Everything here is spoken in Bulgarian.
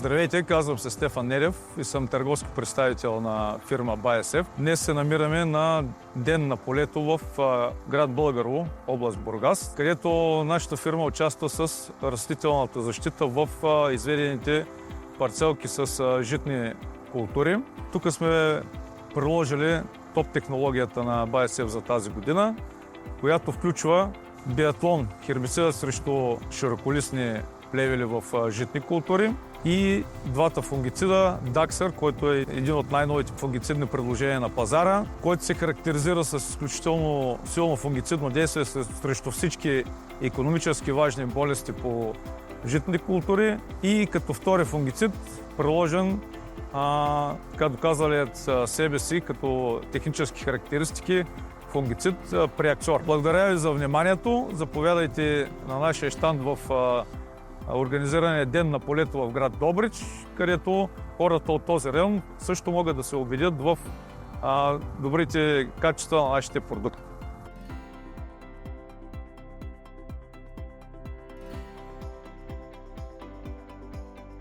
Здравейте, казвам се Стефан Недев и съм търговски представител на фирма BASF. Днес се намираме на Ден на полето в град Българово, област Бургас, където нашата фирма участва с растителната защита в изведените парцелки с житни култури. Тук сме приложили топ технологията на BASF за тази година, която включва биатлон, хербицидът срещу широколистни плевели в житни култури и двата фунгицида Даксър, който е един от най-новите фунгицидни предложения на пазара, който се характеризира с изключително силно фунгицидно действие срещу всички икономически важни болести по житни култури и като втори фунгицид приложен доказалият себе си като технически характеристики фунгицид Преакцор. Благодаря ви за вниманието. Заповядайте на нашия щанд в организирания Ден на полето в град Добрич, където хората от този район също могат да се убедят в добрите качества на нашите продукти.